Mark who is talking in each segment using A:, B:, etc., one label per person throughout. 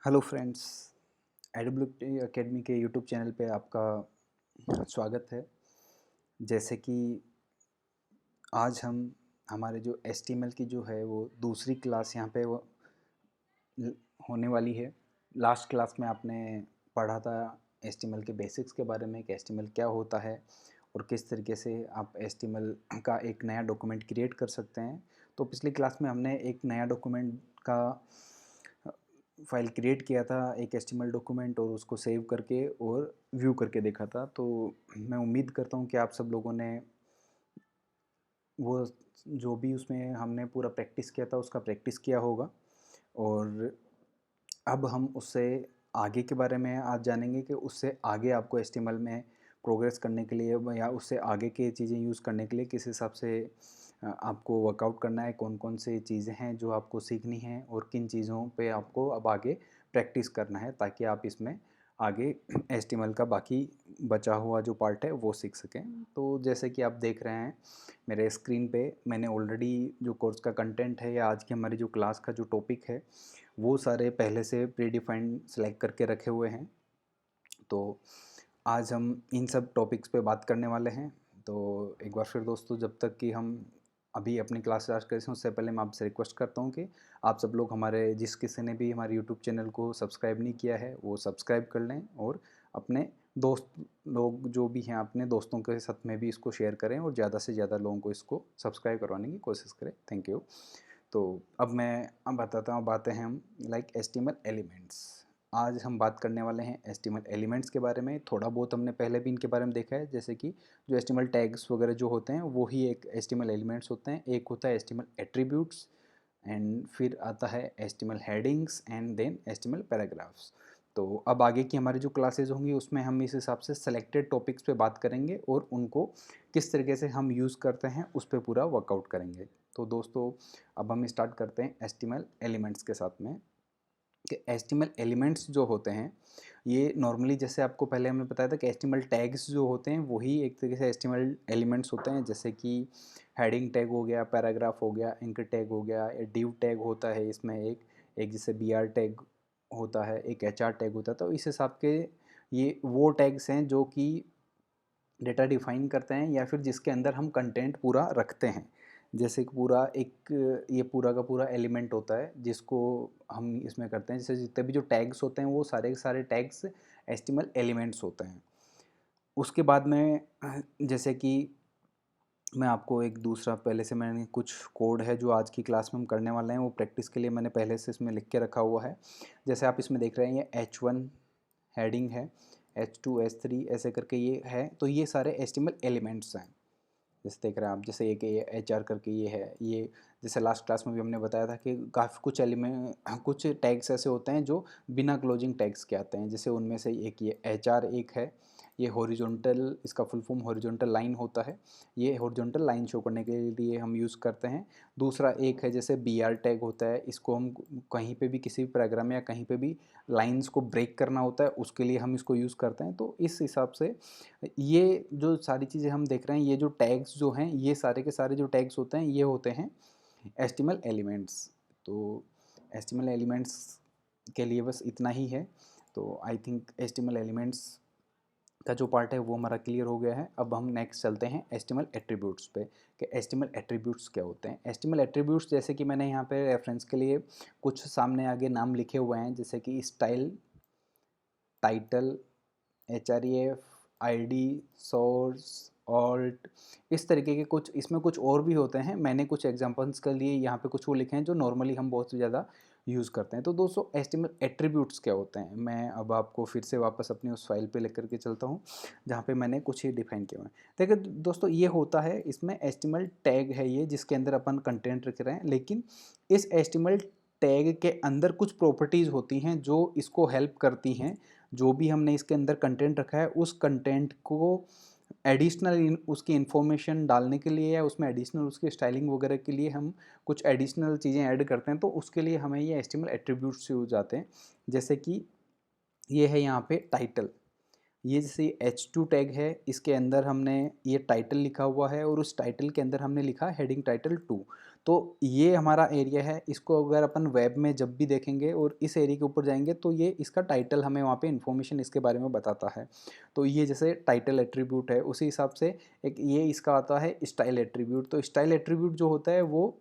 A: Hello friends, AWT academy के YouTube channel पे आपका स्वागत है। जैसे कि आज हम हमारे जो एचटीएमएल की जो है वो दूसरी क्लास यहाँ पे वो ल- होने वाली है। लास्ट क्लास में आपने पढ़ा था एचटीएमएल के बेसिक्स के बारे में कि एचटीएमएल क्या होता है और किस तरीके से आप एचटीएमएल का एक नया डॉक्यूमेंट क्रिएट कर सकते हैं। तो पिछली क्लास में हमने एक नया डॉक्यूमेंट का फाइल क्रिएट किया था, एक एचटीएमएल डॉक्यूमेंट, और उसको सेव करके और व्यू करके देखा था। तो मैं उम्मीद करता हूँ कि आप सब लोगों ने वो जो भी उसमें हमने पूरा प्रैक्टिस किया था उसका प्रैक्टिस किया होगा। और अब हम उससे आगे के बारे में आज जानेंगे कि उससे आगे आपको एचटीएमएल में प्रोग्रेस करने के लिए या उससे आगे की चीज़ें यूज़ करने के लिए किस हिसाब से आपको वर्कआउट करना है, कौन कौन से चीज़ें हैं जो आपको सीखनी हैं और किन चीज़ों पे आपको अब आगे प्रैक्टिस करना है ताकि आप इसमें आगे एचटीएमएल का बाकी बचा हुआ जो पार्ट है वो सीख सकें। तो जैसे कि आप देख रहे हैं मेरे स्क्रीन पे, मैंने ऑलरेडी जो कोर्स का कंटेंट है या आज की हमारी जो क्लास का जो टॉपिक है वो सारे पहले से प्री डिफाइंड सेलेक्ट करके रखे हुए हैं। तो आज हम इन सब टॉपिक्स पे बात करने वाले हैं। तो एक बार फिर दोस्तों, जब तक कि हम अभी अपनी क्लास स्टार्ट करें उससे पहले मैं आपसे रिक्वेस्ट करता हूँ कि आप सब लोग हमारे जिस किसी ने भी हमारे यूट्यूब चैनल को सब्सक्राइब नहीं किया है वो सब्सक्राइब कर लें और अपने दोस्त लोग जो भी हैं अपने दोस्तों के साथ में भी इसको शेयर करें और ज़्यादा से ज़्यादा लोगों को इसको सब्सक्राइब करवाने की कोशिश करें। Thank you. तो अब बताता हूँ, बातें हैं हम लाइक एचटीएमएल एलिमेंट्स। आज हम बात करने वाले हैं एचटीएमएल एलिमेंट्स के बारे में। थोड़ा बहुत हमने पहले भी इनके बारे में देखा है, जैसे कि जो एचटीएमएल टैग्स वगैरह जो होते हैं वो ही एक एचटीएमएल एलिमेंट्स होते हैं। एक होता है एचटीएमएल एट्रीब्यूट्स, एंड फिर आता है HTML headings, and then HTML paragraphs. तो अब आगे की हमारी जो क्लासेज होंगी उसमें हम इस हिसाब से सेलेक्टेड टॉपिक्स पे बात करेंगे और उनको किस तरीके से हम यूज़ करते हैं उस पर पूरा वर्कआउट करेंगे। तो दोस्तों, अब हम स्टार्ट करते हैं एचटीएमएल एलिमेंट्स के साथ में। कि एचटीएमएल एलिमेंट्स जो होते हैं ये नॉर्मली, जैसे आपको पहले हमने बताया था कि एचटीएमएल टैग्स जो होते हैं वही एक तरीके से एचटीएमएल एलिमेंट्स होते हैं। जैसे कि हेडिंग टैग हो गया, पैराग्राफ हो गया, एंकर टैग हो गया, डिव टैग होता है इसमें एक एक जैसे बीआर टैग होता है, एक एचआर टैग होता है। तो इस हिसाब के ये वो टैग्स हैं जो कि डेटा डिफाइन करते हैं या फिर जिसके अंदर हम कंटेंट पूरा रखते हैं। जैसे कि पूरा एक ये पूरा का पूरा एलिमेंट होता है जिसको हम इसमें करते हैं। जैसे जितने भी जो टैग्स होते हैं वो सारे के सारे टैग्स एचटीएमएल एलिमेंट्स होते हैं। उसके बाद में जैसे कि मैं आपको एक दूसरा, पहले से मैंने कुछ कोड है जो आज की क्लास में हम करने वाले हैं वो प्रैक्टिस के लिए मैंने पहले से इसमें लिख के रखा हुआ है। जैसे आप इसमें देख रहे हैं ये H1 हेडिंग है, H2 H3 ऐसे करके ये है। तो ये सारे एचटीएमएल एलिमेंट्स हैं। जैसे देख रहे हैं आप, जैसे एक ये एच आर करके ये है, ये जैसे लास्ट क्लास में भी हमने बताया था कि काफ़ी कुछ एलिमेंट कुछ टैग्स ऐसे होते हैं जो बिना क्लोजिंग टैग्स के आते हैं। जैसे उनमें से एक ये एच आर एक है, ये हॉरिजॉन्टल, इसका फुल फॉर्म हॉरिजॉन्टल लाइन होता है। ये हॉरिजॉन्टल लाइन शो करने के लिए हम यूज़ करते हैं। दूसरा एक है जैसे बी आर टैग होता है, इसको हम कहीं पे भी किसी भी प्रोग्राम या कहीं पे भी लाइंस को ब्रेक करना होता है उसके लिए हम इसको यूज़ करते हैं। तो इस हिसाब से ये जो सारी चीज़ें हम देख रहे हैं, ये जो टैग्स जो हैं ये सारे के सारे जो टैग्स होते हैं ये होते हैं एचटीएमएल एलिमेंट्स। तो एचटीएमएल एलिमेंट्स के लिए बस इतना ही है। तो आई थिंक एचटीएमएल एलिमेंट्स का जो पार्ट है वो हमारा क्लियर हो गया है। अब हम नेक्स्ट चलते हैं एचटीएमएल एट्रीब्यूट्स पे कि एचटीएमएल एट्रीब्यूट्स क्या होते हैं। एचटीएमएल एट्रीब्यूट्स, जैसे कि मैंने यहाँ पे रेफरेंस के लिए कुछ सामने आगे नाम लिखे हुए हैं, जैसे कि style, title, HREF, ID, source, alt, इस तरीके के कुछ इसमें कुछ और भी होते हैं। मैंने कुछ एग्जांपल्स के लिए यहाँ पे कुछ वो लिखे हैं जो नॉर्मली हम बहुत ज़्यादा यूज़ करते हैं। तो दोस्तों, एचटीएमएल एट्रीब्यूट्स क्या होते हैं, मैं अब आपको फिर से वापस अपनी उस फाइल पे लेकर के चलता हूँ जहाँ पे मैंने कुछ ही डिफाइन किया हुआ है। देखिए दोस्तों, ये होता है, इसमें एचटीएमएल टैग है ये जिसके अंदर अपन कंटेंट रख रहे हैं, लेकिन इस एचटीएमएल टैग के अंदर कुछ प्रॉपर्टीज़ होती हैं जो इसको हेल्प करती हैं। जो भी हमने इसके अंदर कंटेंट रखा है उस कंटेंट को एडिशनल उसकी इन्फॉर्मेशन डालने के लिए या उसमें एडिशनल उसकी स्टाइलिंग वगैरह के लिए हम कुछ एडिशनल चीज़ें ऐड करते हैं। तो उसके लिए हमें ये एचटीएमएल एट्रीब्यूट्स यूज आते हैं। जैसे कि ये है यहाँ पे टाइटल, ये जैसे H2 टैग है, इसके अंदर हमने ये टाइटल लिखा हुआ है और उस टाइटल के अंदर हमने लिखा हेडिंग टाइटल 2। तो ये हमारा एरिया है, इसको अगर अपन वेब में जब भी देखेंगे और इस एरिया के ऊपर जाएंगे तो ये इसका टाइटल हमें वहाँ पे इन्फॉर्मेशन इसके बारे में बताता है। तो ये जैसे टाइटल एट्रीब्यूट है, उसी हिसाब से एक ये इसका आता है स्टाइल एट्रीब्यूट। तो स्टाइल एट्रीब्यूट जो होता है वो,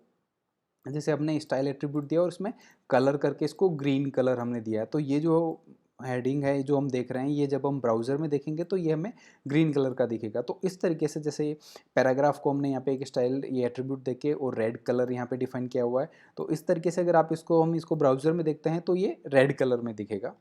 A: जैसे हमने स्टाइल एट्रीब्यूट दिया और इसमें कलर करके इसको ग्रीन कलर हमने दिया है, तो ये जो हेडिंग है जो हम देख रहे हैं, ये जब हम ब्राउज़र में देखेंगे तो ये हमें ग्रीन कलर का दिखेगा। तो इस तरीके से जैसे पैराग्राफ को हमने यहाँ पे एक स्टाइल ये एट्रीब्यूट देके और रेड कलर यहाँ पे डिफाइन किया हुआ है, तो इस तरीके से अगर आप हम इसको ब्राउज़र में देखते हैं तो ये रेड कलर में दिखेगा।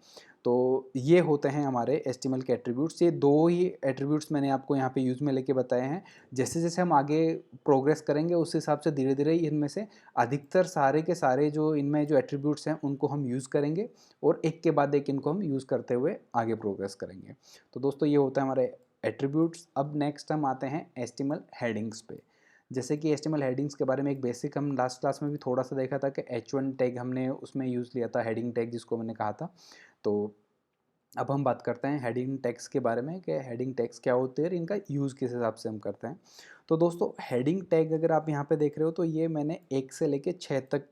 A: तो ये होते हैं हमारे एचटीएमएल के एट्रीब्यूट्स। ये दो ही एट्रीब्यूट्स मैंने आपको यहाँ पे यूज़ में लेके बताए हैं। जैसे जैसे हम आगे प्रोग्रेस करेंगे उस हिसाब से धीरे धीरे इनमें से अधिकतर सारे के सारे जो इनमें जो एट्रीब्यूट्स हैं उनको हम यूज़ करेंगे और एक के बाद एक इनको हम यूज़ करते हुए आगे प्रोग्रेस करेंगे। तो दोस्तों ये होता है हमारे एट्रीब्यूट्स। अब नेक्स्ट हम आते हैं एचटीएमएल हेडिंग्स पे। जैसे कि एचटीएमएल हेडिंग्स के बारे में एक बेसिक हम लास्ट क्लास में भी थोड़ा सा देखा था कि H1 टैग हमने उसमें यूज़ लिया था, हेडिंग टैग जिसको मैंने कहा था। तो अब हम बात करते हैं हेडिंग टैग्स के बारे में कि हेडिंग टैग्स क्या होते हैं और इनका यूज़ किस हिसाब से हम करते हैं। तो दोस्तों हेडिंग टैग अगर आप यहाँ पे देख रहे हो तो ये मैंने 1 से लेके 6 तक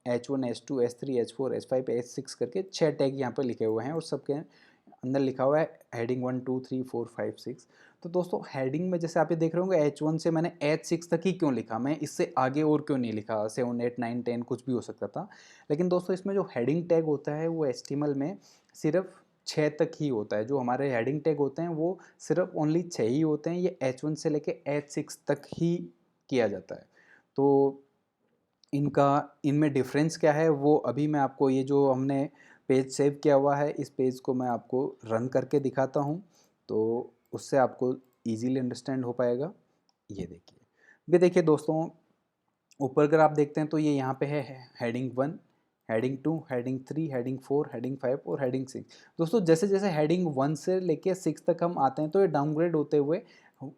A: H1 H2 H3 H4 H5 H6 करके 6 टैग यहाँ पे लिखे हुए हैं और सबके अंदर लिखा हुआ है हेडिंग 1 2 3 4 5 6। तो दोस्तों हेडिंग में जैसे आप ये देख रहे होंगे H1 से मैंने H6 तक ही क्यों लिखा, मैं इससे आगे और क्यों नहीं लिखा, 7 8 9 10 कुछ भी हो सकता था। लेकिन दोस्तों इसमें जो हेडिंग टैग होता है वो HTML में सिर्फ 6 तक ही होता है। जो हमारे हेडिंग टैग होते हैं वो सिर्फ ओनली 6 ही होते हैं। ये H1 से लेके H6 तक ही किया जाता है। तो इनमें डिफरेंस क्या है वो अभी मैं आपको, ये जो हमने पेज सेव किया हुआ है इस पेज को मैं आपको रन करके दिखाता हूँ, तो उससे आपको इजीली अंडरस्टैंड हो पाएगा। ये देखिए दोस्तों, ऊपर अगर आप देखते हैं तो ये यहाँ पे है heading 1, heading 2, heading 3, heading 4, heading 5 और हेडिंग 6। दोस्तों जैसे जैसे हेडिंग 1 से लेके 6 तक हम आते हैं तो ये डाउनग्रेड होते हुए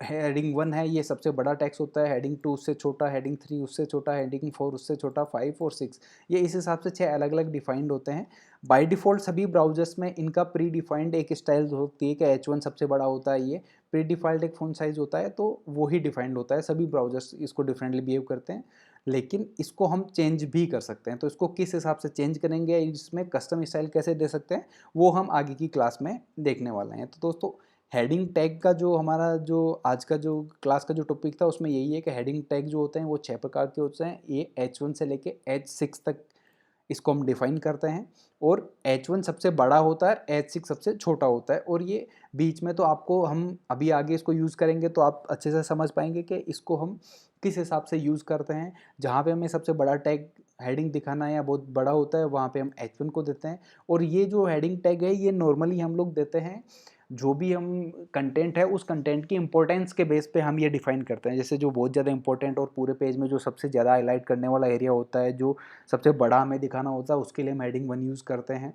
A: हेडिंग 1 है ये सबसे बड़ा टैक्स होता है, हेडिंग 2 उससे छोटा, हेडिंग 3 उससे छोटा, हेडिंग 4 उससे छोटा, 5 और 6 ये इस हिसाब से 6 अलग अलग डिफाइंड होते हैं। बाय डिफ़ॉल्ट सभी ब्राउजर्स में इनका प्री डिफाइंड एक स्टाइल होती है कि H1 सबसे बड़ा होता है, ये प्री डिफाइंड एक फ़ॉन्ट साइज़ होता है, तो वो ही डिफाइंड होता है। सभी ब्राउजर्स इसको डिफरेंटली बिहेव करते हैं, लेकिन इसको हम चेंज भी कर सकते हैं। तो इसको किस हिसाब से चेंज करेंगे, इसमें कस्टम स्टाइल कैसे दे सकते हैं, वो हम आगे की क्लास में देखने वाले हैं। तो दोस्तों हेडिंग टैग का जो हमारा जो आज का जो क्लास का जो टॉपिक था उसमें यही है कि हेडिंग टैग जो होते हैं वो 6 प्रकार के होते हैं। ये H1 से लेके H6 तक इसको हम डिफाइन करते हैं और H1 सबसे बड़ा होता है, H6 सबसे छोटा होता है, और ये बीच में तो आपको हम अभी आगे इसको यूज़ करेंगे तो आप अच्छे से समझ पाएंगे कि इसको हम किस हिसाब से यूज़ करते हैं। जहाँ पे हमें सबसे बड़ा टैग हेडिंग दिखाना है या बहुत बड़ा होता है वहाँ पे हम H1 को देते हैं, और ये जो हेडिंग टैग है ये नॉर्मली हम लोग देते हैं जो भी हम कंटेंट है उस कंटेंट की इंपॉर्टेंस के बेस पे हम ये डिफाइन करते हैं। जैसे जो बहुत ज़्यादा इंपॉर्टेंट और पूरे पेज में जो सबसे ज़्यादा हाईलाइट करने वाला एरिया होता है, जो सबसे बड़ा हमें दिखाना होता है, उसके लिए हम हेडिंग 1 यूज़ करते हैं।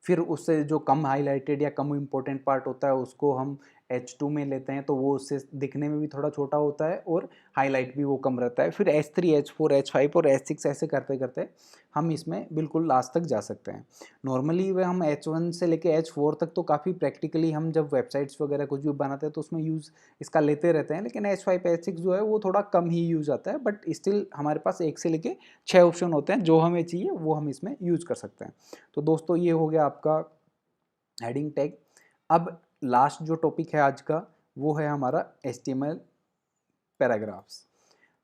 A: फिर उससे जो कम हाईलाइटेड या कम इम्पोर्टेंट पार्ट होता है उसको हम H2 में लेते हैं, तो वो उससे दिखने में भी थोड़ा छोटा होता है और हाईलाइट भी वो कम रहता है। फिर H3 H4 H5 और H6 ऐसे करते करते हम इसमें बिल्कुल लास्ट तक जा सकते हैं। नॉर्मली वह हम H1 से लेके H4 तक तो काफ़ी प्रैक्टिकली हम जब वेबसाइट्स वगैरह कुछ भी बनाते हैं तो उसमें यूज़ इसका लेते रहते हैं, लेकिन H5 H6 जो है वो थोड़ा कम ही यूज़ आता है, बट स्टिल हमारे पास 1 से लेके 6 ऑप्शन होते हैं, जो हमें चाहिए वो हम इसमें यूज़ कर सकते हैं। तो दोस्तों ये हो गया आपका हेडिंग टैग। अब लास्ट जो टॉपिक है आज का वो है हमारा HTML पैराग्राफ्स।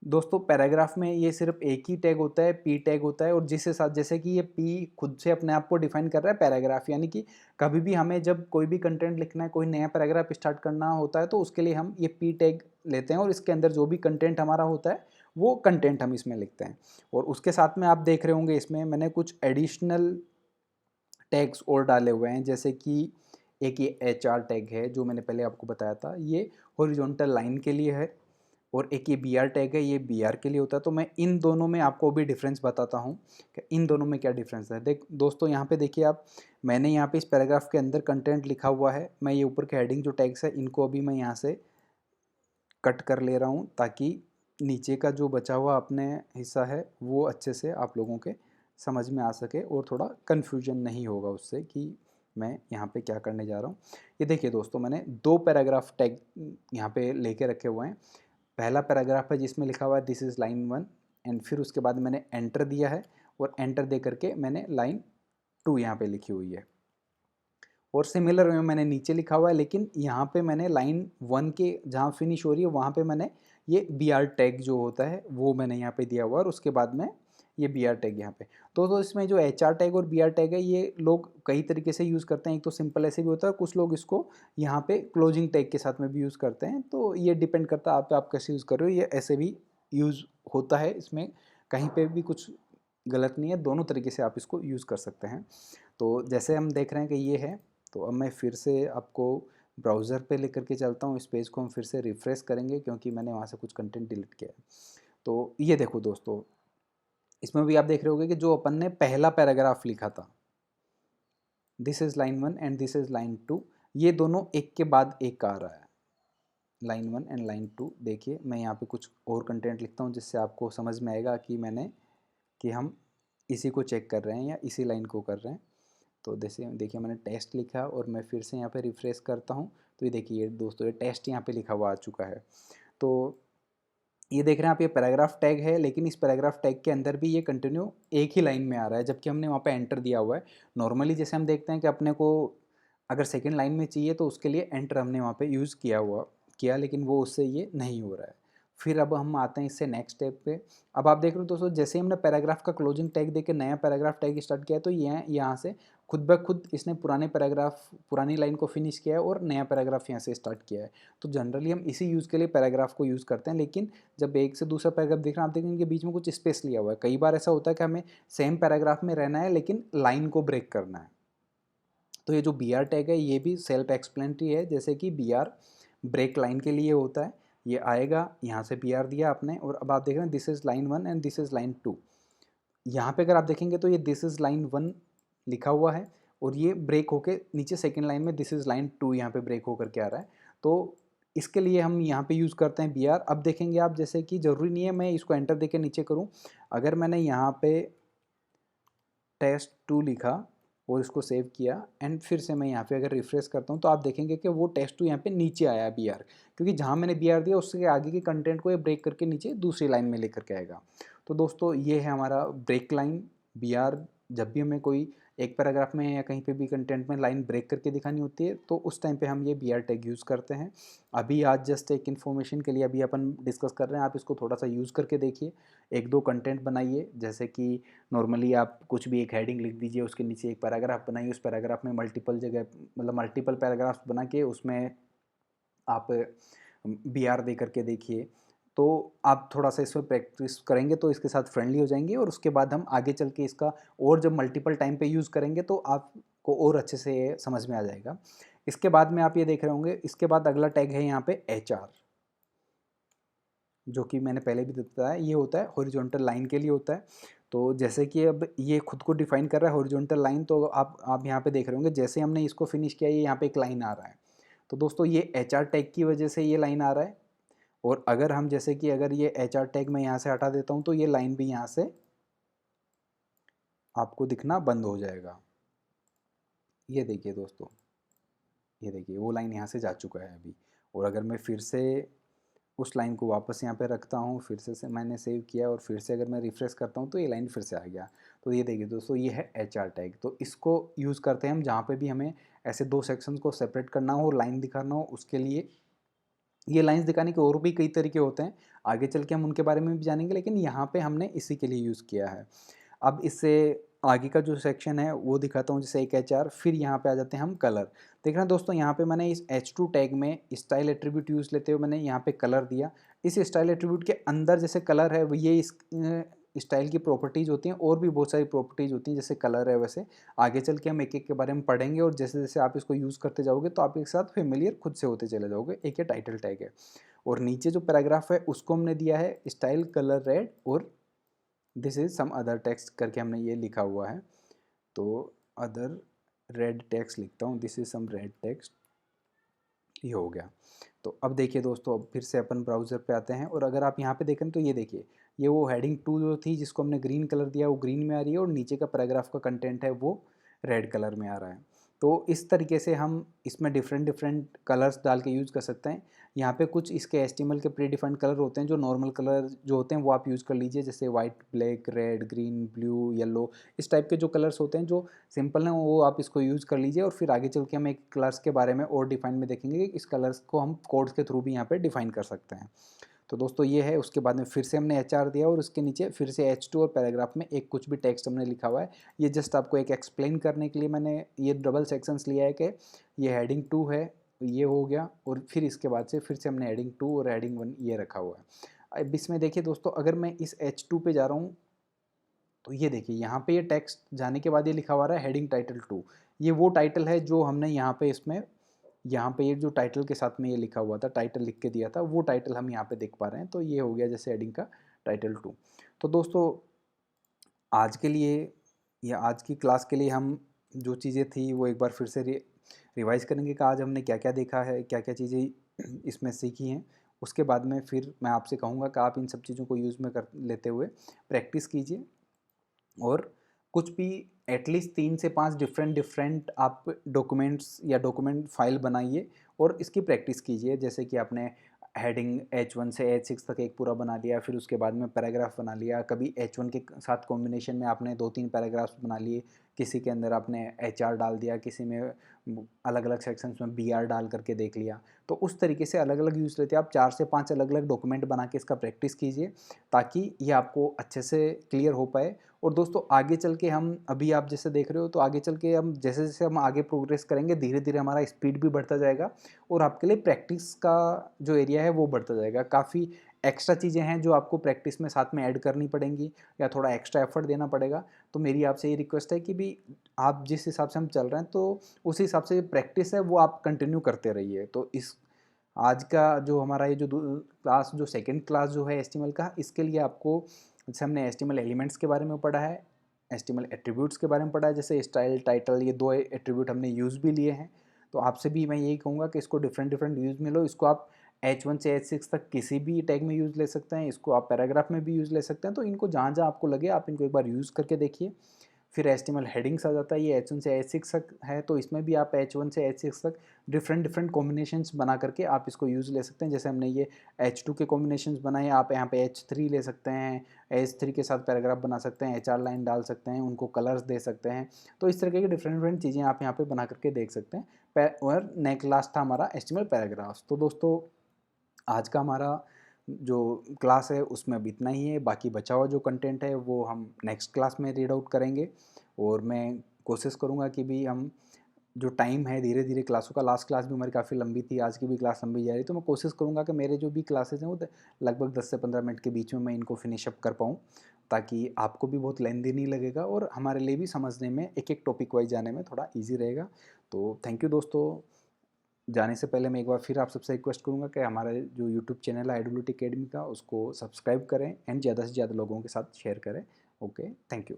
A: दोस्तों पैराग्राफ में ये सिर्फ एक ही टैग होता है, पी टैग होता है, और जिसके साथ जैसे कि ये पी खुद से अपने आप को डिफाइन कर रहा है पैराग्राफ, यानी कि कभी भी हमें जब कोई भी कंटेंट लिखना है, कोई नया पैराग्राफ स्टार्ट करना होता है तो उसके लिए हम ये पी टैग लेते हैं और इसके अंदर जो भी कंटेंट हमारा होता है वो कंटेंट हम इसमें लिखते हैं। और उसके साथ में आप देख रहे होंगे इसमें मैंने कुछ एडिशनल टैग्स और डाले हुए हैं, जैसे कि एक ये HR टैग है जो मैंने पहले आपको बताया था, ये हॉरिजॉन्टल लाइन के लिए है, और एक ये BR टैग है, ये BR के लिए होता है। तो मैं इन दोनों में आपको भी डिफरेंस बताता हूँ कि इन दोनों में क्या डिफरेंस है। दोस्तों यहाँ पे देखिए आप, मैंने यहाँ पे इस पैराग्राफ के अंदर कंटेंट लिखा हुआ है, मैं ये ऊपर के हेडिंग जो टैग्स है इनको अभी मैं यहाँ से कट कर ले रहा हूँ ताकि नीचे का जो बचा हुआ अपने हिस्सा है वो अच्छे से आप लोगों के समझ में आ सके और थोड़ा कन्फ्यूजन नहीं होगा उससे कि मैं यहाँ पे क्या करने जा रहा हूँ। ये देखिए दोस्तों, मैंने 2 पैराग्राफ टैग यहाँ पे लेके रखे हुए हैं। पहला पैराग्राफ है जिसमें लिखा हुआ है दिस इज़ लाइन 1, एंड फिर उसके बाद मैंने एंटर दिया है और एंटर दे करके मैंने लाइन 2 यहाँ पे लिखी हुई है। और सिमिलर में मैंने नीचे लिखा हुआ है, लेकिन यहाँ पे मैंने लाइन 1 के जहाँ फिनिश हो रही है वहाँ पे मैंने ये बी आर टैग जो होता है वो मैंने यहाँ पे दिया हुआ है, और उसके बाद में ये बी आर टैग यहाँ पे। तो इसमें जो एच आर टैग और बी आर टैग है ये लोग कई तरीके से यूज़ करते हैं। एक तो सिंपल ऐसे भी होता है, कुछ लोग इसको यहाँ पे क्लोजिंग टैग के साथ में भी यूज़ करते हैं। तो ये डिपेंड करता है आप कैसे यूज़ कर रहे हो। ये ऐसे भी यूज़ होता है, इसमें कहीं पे भी कुछ गलत नहीं है, दोनों तरीके से आप इसको यूज़ कर सकते हैं। तो जैसे हम देख रहे हैं कि ये है, तो अब मैं फिर से आपको ब्राउज़र पे लेकर के चलता हूँ। इस पेज को हम फिर से रिफ़्रेश करेंगे क्योंकि मैंने वहाँ से कुछ कंटेंट डिलीट किया है। तो ये देखो दोस्तों, इसमें भी आप देख रहे होगे कि जो अपन ने पहला पैराग्राफ लिखा था, this is line 1 and this is line 2, ये दोनों एक के बाद एक आ रहा है, लाइन 1 एंड लाइन 2। देखिए मैं यहाँ पे कुछ और कंटेंट लिखता हूँ जिससे आपको समझ में आएगा कि हम इसी को चेक कर रहे हैं या इसी लाइन को कर रहे हैं। तो जैसे देखिए मैंने टेस्ट लिखा और मैं फिर से यहाँ पे रिफ्रेश करता हूँ, तो ये देखिए दोस्तों, ये टेस्ट यहाँ पे लिखा हुआ आ चुका है। तो ये देख रहे हैं आप, ये पैराग्राफ टैग है, लेकिन इस पैराग्राफ टैग के अंदर भी ये कंटिन्यू एक ही लाइन में आ रहा है, जबकि हमने वहाँ पे एंटर दिया हुआ है। नॉर्मली जैसे हम देखते हैं कि अपने को अगर सेकेंड लाइन में चाहिए तो उसके लिए एंटर हमने वहाँ पे यूज़ किया, लेकिन वो उससे ये नहीं हो रहा है। फिर अब हम आते हैं इससे नेक्स्ट स्टेप पे। अब आप देख रहे हो दोस्तों, जैसे हमने पैराग्राफ का क्लोजिंग टैग देके नया पैराग्राफ टैग स्टार्ट किया, तो यहाँ से खुद ब खुद इसने पुरानी लाइन को फिनिश किया है और नया पैराग्राफ यहाँ से स्टार्ट किया है। तो जनरली हम इसी यूज़ के लिए पैराग्राफ को यूज़ करते हैं, लेकिन जब एक से दूसरा पैराग्राफ देख रहे हैं आप देखेंगे कि बीच में कुछ स्पेस लिया हुआ है। कई बार ऐसा होता है कि हमें सेम पैराग्राफ में रहना है लेकिन लाइन को ब्रेक करना है। तो ये जो बी आर टैग है ये भी सेल्फ एक्सप्लेनेटरी है, जैसे कि बी आर ब्रेक लाइन के लिए होता है। ये आएगा, यहाँ से बी आर दिया आपने, और अब आप देख रहे हैं this is line 1 and this is line 2। यहाँ पे अगर आप देखेंगे तो ये दिस इज़ लाइन 1 लिखा हुआ है और ये ब्रेक होके नीचे सेकेंड लाइन में दिस इज़ लाइन 2 यहाँ पे ब्रेक होकर के आ रहा है। तो इसके लिए हम यहाँ पे यूज़ करते हैं बी आर। अब देखेंगे आप, जैसे कि ज़रूरी नहीं है मैं इसको एंटर दे के नीचे करूँ। अगर मैंने यहाँ पे टेस्ट 2 लिखा और इसको सेव किया एंड फिर से मैं यहाँ पे अगर रिफ्रेश करता हूँ, तो आप देखेंगे कि वो टेस्ट 2 यहाँ पे नीचे आया बी आर, क्योंकि जहाँ मैंने बी आर दिया उसके आगे के कंटेंट को ये ब्रेक करके नीचे दूसरी लाइन में लेकर के आएगा। तो दोस्तों ये है हमारा ब्रेक लाइन बी आर। जब भी हमें कोई एक पैराग्राफ में या कहीं पे भी कंटेंट में लाइन ब्रेक करके दिखानी होती है तो उस टाइम पे हम ये बी आर टैग यूज़ करते हैं। अभी आज जस्ट एक इन्फॉर्मेशन के लिए अभी अपन डिस्कस कर रहे हैं, आप इसको थोड़ा सा यूज़ करके देखिए, एक दो कंटेंट बनाइए। जैसे कि नॉर्मली आप कुछ भी एक हेडिंग लिख दीजिए, उसके नीचे एक पैराग्राफ बनाइए, उस पैराग्राफ में मल्टीपल जगह मतलब मल्टीपल पैराग्राफ्स बना के उसमें आप बी आर दे करके देखिए। तो आप थोड़ा सा इसमें प्रैक्टिस करेंगे तो इसके साथ फ्रेंडली हो जाएंगे, और उसके बाद हम आगे चल के इसका और जब मल्टीपल टाइम पे यूज़ करेंगे तो आपको और अच्छे से ये समझ में आ जाएगा। इसके बाद में आप ये देख रहे होंगे, इसके बाद अगला टैग है यहाँ पे एच आर, जो कि मैंने पहले भी बताया, ये होता है हॉरिजॉन्टल लाइन के लिए होता है। तो जैसे कि अब ये खुद को डिफाइन कर रहा है हॉरिजॉन्टल लाइन, तो आप यहाँ पे देख रहे होंगे जैसे हमने इसको फिनिश किया ये यहाँ पे एक लाइन आ रहा है। तो दोस्तों ये एच आर टैग की वजह से ये लाइन आ रहा है, और अगर हम जैसे कि अगर ये एच आर टैग मैं यहाँ से हटा देता हूँ तो ये लाइन भी यहाँ से आपको दिखना बंद हो जाएगा। ये देखिए दोस्तों, ये देखिए वो लाइन यहाँ से जा चुका है अभी। और अगर मैं फिर से उस लाइन को वापस यहाँ पे रखता हूँ, फिर से मैंने सेव किया और फिर से अगर मैं रिफ्रेश करता हूँ तो ये लाइन फिर से आ गया। तो ये देखिए दोस्तों, ये है एच आर टैग। तो इसको यूज़ करते हैं हम जहाँ पे भी हमें ऐसे दो सेक्शंस को सेपरेट करना हो और लाइन दिखाना हो, उसके लिए। ये लाइंस दिखाने के और भी कई तरीके होते हैं, आगे चल के हम उनके बारे में भी जानेंगे, लेकिन यहाँ पे हमने इसी के लिए यूज़ किया है। अब इससे आगे का जो सेक्शन है वो दिखाता हूँ, जैसे एक एच आर, फिर यहाँ पे आ जाते हैं हम कलर। देख रहे हैं दोस्तों, यहाँ पे मैंने इस H2 टैग में स्टाइल एट्रीब्यूट यूज़ लेते हुए मैंने यहाँ पे कलर दिया। इस स्टाइल एट्रीब्यूट के अंदर जैसे कलर है ये इस स्टाइल की प्रॉपर्टीज़ होती हैं, और भी बहुत सारी प्रॉपर्टीज़ होती हैं जैसे कलर है, वैसे आगे चल के हम एक एक के बारे में पढ़ेंगे, और जैसे जैसे आप इसको यूज़ करते जाओगे तो आप एक साथ फेमिलियर खुद से होते चले जाओगे। एक ये टाइटल टैग है, और नीचे जो पैराग्राफ है उसको हमने दिया है स्टाइल कलर रेड, और this is some other text करके हमने ये लिखा हुआ है। तो अदर रेड टेक्स्ट लिखता हूँ, this is some red text, ये हो गया। तो अब देखिए दोस्तों, अब फिर से अपन ब्राउज़र पे आते हैं, और अगर आप यहाँ पे देखें तो ये देखिए, ये वो हेडिंग 2 जो थी जिसको हमने ग्रीन कलर दिया वो ग्रीन में आ रही है, और नीचे का पैराग्राफ का कंटेंट है वो रेड कलर में आ रहा है। तो इस तरीके से हम इसमें डिफरेंट डिफरेंट कलर्स डाल के यूज़ कर सकते हैं। यहाँ पे कुछ इसके एचटीएमएल के प्री डिफाइंड कलर होते हैं, जो नॉर्मल कलर जो होते हैं वो आप यूज़ कर लीजिए, जैसे white, black, red, green, blue, yellow, इस टाइप के जो कलर्स होते हैं जो सिंपल हैं वो आप इसको यूज़ कर लीजिए। और फिर आगे चल के हम एक कलर्स के बारे में और डिफाइन में देखेंगे कि इस कलर्स को हम कोड्स के थ्रू भी यहाँ पे डिफाइन कर सकते हैं। तो दोस्तों ये है, उसके बाद में फिर से हमने HR दिया और उसके नीचे फिर से H2 और पैराग्राफ में एक कुछ भी टेक्स्ट हमने लिखा हुआ है। ये जस्ट आपको एक एक्सप्लेन करने के लिए मैंने ये डबल सेक्शंस लिया है कि ये हेडिंग 2 है, ये हो गया, और फिर इसके बाद से फिर से हमने हेडिंग 2 और हेडिंग 1 ये रखा हुआ है। अब इसमें देखिए दोस्तों, अगर मैं इस H2 पे जा रहा हूँ तो ये देखिए यहाँ पे ये टेक्स्ट जाने के बाद ये लिखा हुआ है हेडिंग टाइटल 2। ये वो टाइटल है जो हमने यहाँ पे इसमें, यहाँ पे ये जो टाइटल के साथ में ये लिखा हुआ था, टाइटल लिख के दिया था, वो टाइटल हम यहाँ पे देख पा रहे हैं। तो ये हो गया जैसे हेडिंग का टाइटल 2। तो दोस्तों आज के लिए या आज की क्लास के लिए हम जो चीज़ें थी वो एक बार फिर से रिवाइज़ करेंगे कि आज हमने क्या क्या देखा है, क्या क्या चीज़ें इसमें सीखी हैं। उसके बाद में फिर मैं आपसे कहूँगा कि आप इन सब चीज़ों को यूज़ में कर लेते हुए प्रैक्टिस कीजिए, और कुछ भी एटलीस्ट 3 से 5 डिफरेंट डिफरेंट आप डॉक्यूमेंट्स या डॉक्यूमेंट फाइल बनाइए और इसकी प्रैक्टिस कीजिए। जैसे कि आपने हेडिंग H1 से H6 तक एक पूरा बना लिया, फिर उसके बाद में पैराग्राफ बना लिया, कभी H1 के साथ कॉम्बिनेशन में आपने 2-3 पैराग्राफ्स बना लिए, किसी के अंदर आपने HR डाल दिया, किसी में अलग अलग सेक्शंस में BR डाल करके देख लिया। तो उस तरीके से अलग अलग यूज़ लेते हैं आप 4 से 5 अलग अलग डॉक्यूमेंट बना के इसका प्रैक्टिस कीजिए, ताकि ये आपको अच्छे से क्लियर हो पाए। और दोस्तों आगे चल के हम, अभी आप जैसे देख रहे हो, तो आगे चल के हम जैसे जैसे हम आगे प्रोग्रेस करेंगे धीरे धीरे हमारा स्पीड भी बढ़ता जाएगा और आपके लिए प्रैक्टिस का जो एरिया है वो बढ़ता जाएगा। काफ़ी एक्स्ट्रा चीज़ें हैं जो आपको प्रैक्टिस में साथ में ऐड करनी पड़ेंगी या थोड़ा एक्स्ट्रा एफर्ट देना पड़ेगा। तो मेरी आपसे ये रिक्वेस्ट है कि भी आप जिस हिसाब से हम चल रहे हैं तो उस हिसाब से प्रैक्टिस है वो आप कंटिन्यू करते रहिए। तो इस आज का जो हमारा ये जो क्लास, जो सेकेंड क्लास जो है HTML का, इसके लिए आपको, जैसे हमने HTML एलिमेंट्स के बारे में पढ़ा है, HTML एट्रीब्यूट्स के बारे में पढ़ा है, जैसे स्टाइल, टाइटल, ये 2 एट्रीब्यूट हमने यूज़ भी लिए हैं। तो आपसे भी मैं यही कहूँगा कि इसको डिफरेंट डिफरेंट यूज़ में लो। इसको आप H1 से H6 तक किसी भी टैग में यूज़ ले सकते हैं, इसको आप पैराग्राफ में भी यूज़ ले सकते हैं। तो इनको जहाँ जहाँ आपको लगे आप इनको एक बार यूज़ करके देखिए। फिर HTML हेडिंग्स आ जाता है, ये H1 से H6 तक है, तो इसमें भी आप H1 से H6 तक डिफरेंट डिफरेंट कॉम्बिनेशंस बना करके आप इसको यूज़ ले सकते हैं। जैसे हमने ये H2 के कॉम्बिनेशंस बनाए, आप यहाँ पे H3 ले सकते हैं, H3 के साथ पैराग्राफ बना सकते हैं, HR लाइन डाल सकते हैं, उनको कलर्स दे सकते हैं। तो इस तरीके की डिफरेंट डिफरेंट चीज़ें आप यहाँ पे बना करके देख सकते हैं। और नेक्स्ट लास्ट था हमारा HTML पैराग्राफ्स। तो दोस्तों आज का हमारा जो क्लास है उसमें अब इतना ही है। बाकी बचा हुआ जो कंटेंट है वो हम नेक्स्ट क्लास में रीड आउट करेंगे, और मैं कोशिश करूँगा कि भी हम जो टाइम है धीरे धीरे क्लासों का, लास्ट क्लास भी हमारी काफ़ी लंबी थी, आज की भी क्लास लंबी जा रही, तो मैं कोशिश करूँगा कि मेरे जो भी क्लासेज हैं वो लगभग 10 से 15 मिनट के बीच में मैं इनको फिनिश अप कर पाऊँ, ताकि आपको भी बहुत लेंदी नहीं लगेगा और हमारे लिए भी समझने में, एक एक टॉपिक वाइज जाने में थोड़ा ईजी रहेगा। तो थैंक यू दोस्तों। जाने से पहले मैं एक बार फिर आप सबसे रिक्वेस्ट करूँगा कि हमारा जो यूट्यूब चैनल है IWT अकेडमी का, उसको सब्सक्राइब करें एंड ज़्यादा से ज़्यादा लोगों के साथ शेयर करें। Okay, thank you.